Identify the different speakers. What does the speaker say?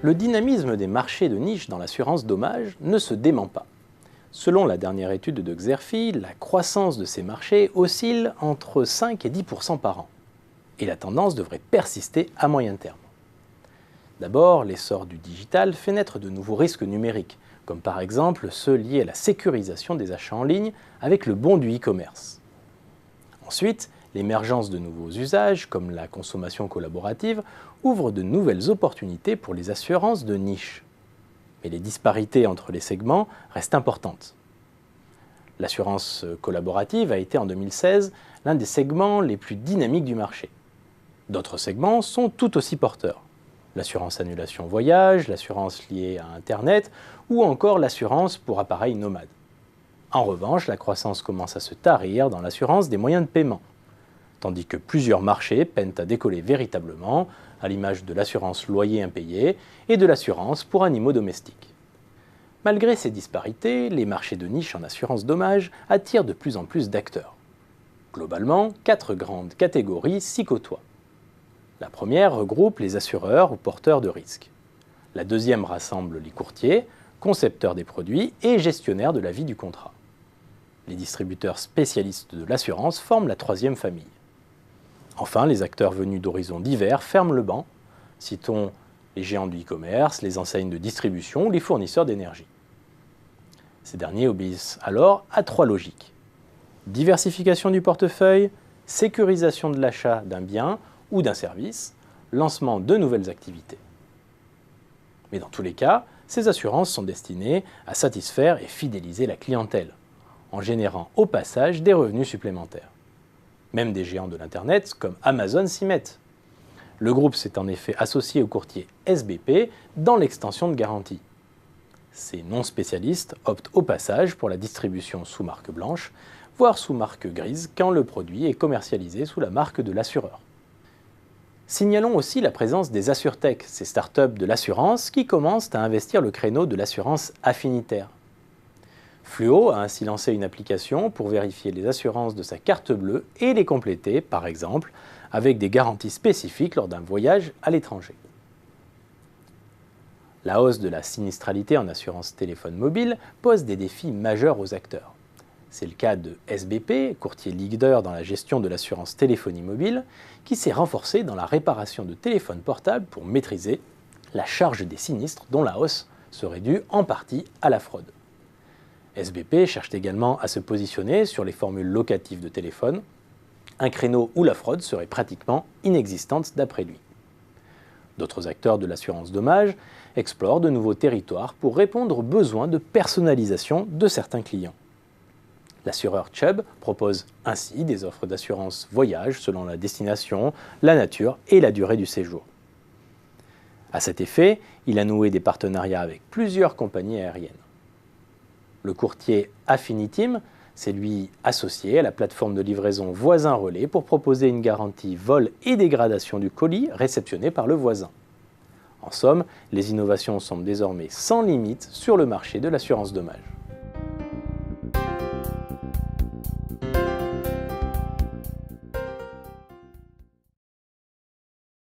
Speaker 1: Le dynamisme des marchés de niche dans l'assurance dommages ne se dément pas. Selon la dernière étude de Xerfi, la croissance de ces marchés oscille entre 5 et 10% par an. Et la tendance devrait persister à moyen terme. D'abord, l'essor du digital fait naître de nouveaux risques numériques, comme par exemple ceux liés à la sécurisation des achats en ligne avec le bond du e-commerce. Ensuite, l'émergence de nouveaux usages, comme la consommation collaborative, ouvre de nouvelles opportunités pour les assurances de niche. Mais les disparités entre les segments restent importantes. L'assurance collaborative a été en 2016 l'un des segments les plus dynamiques du marché. D'autres segments sont tout aussi porteurs. L'assurance annulation voyage, l'assurance liée à Internet ou encore l'assurance pour appareils nomades. En revanche, la croissance commence à se tarir dans l'assurance des moyens de paiement, tandis que plusieurs marchés peinent à décoller véritablement, à l'image de l'assurance loyer impayé et de l'assurance pour animaux domestiques. Malgré ces disparités, les marchés de niche en assurance dommages attirent de plus en plus d'acteurs. Globalement, 4 grandes catégories s'y côtoient. La première regroupe les assureurs ou porteurs de risques. La deuxième rassemble les courtiers, concepteurs des produits et gestionnaires de la vie du contrat. Les distributeurs spécialistes de l'assurance forment la troisième famille. Enfin, les acteurs venus d'horizons divers ferment le banc. Citons les géants du e-commerce, les enseignes de distribution ou les fournisseurs d'énergie. Ces derniers obéissent alors à 3 logiques. Diversification du portefeuille, sécurisation de l'achat d'un bien ou d'un service, lancement de nouvelles activités. Mais dans tous les cas, ces assurances sont destinées à satisfaire et fidéliser la clientèle, en générant au passage des revenus supplémentaires. Même des géants de l'Internet comme Amazon s'y mettent. Le groupe s'est en effet associé au courtier SBP dans l'extension de garantie. Ces non-spécialistes optent au passage pour la distribution sous marque blanche, voire sous marque grise quand le produit est commercialisé sous la marque de l'assureur. Signalons aussi la présence des AssureTech, ces startups de l'assurance qui commencent à investir le créneau de l'assurance affinitaire. Fluo a ainsi lancé une application pour vérifier les assurances de sa carte bleue et les compléter, par exemple, avec des garanties spécifiques lors d'un voyage à l'étranger. La hausse de la sinistralité en assurance téléphone mobile pose des défis majeurs aux acteurs. C'est le cas de SBP, courtier leader dans la gestion de l'assurance téléphonie mobile, qui s'est renforcé dans la réparation de téléphones portables pour maîtriser la charge des sinistres dont la hausse serait due en partie à la fraude. SBP cherche également à se positionner sur les formules locatives de téléphone, un créneau où la fraude serait pratiquement inexistante d'après lui. D'autres acteurs de l'assurance dommage explorent de nouveaux territoires pour répondre aux besoins de personnalisation de certains clients. L'assureur Chubb propose ainsi des offres d'assurance voyage selon la destination, la nature et la durée du séjour. À cet effet, il a noué des partenariats avec plusieurs compagnies aériennes. Le courtier Affinitim s'est lui associé à la plateforme de livraison Voisin Relais pour proposer une garantie vol et dégradation du colis réceptionné par le voisin. En somme, les innovations semblent désormais sans limite sur le marché de l'assurance dommage.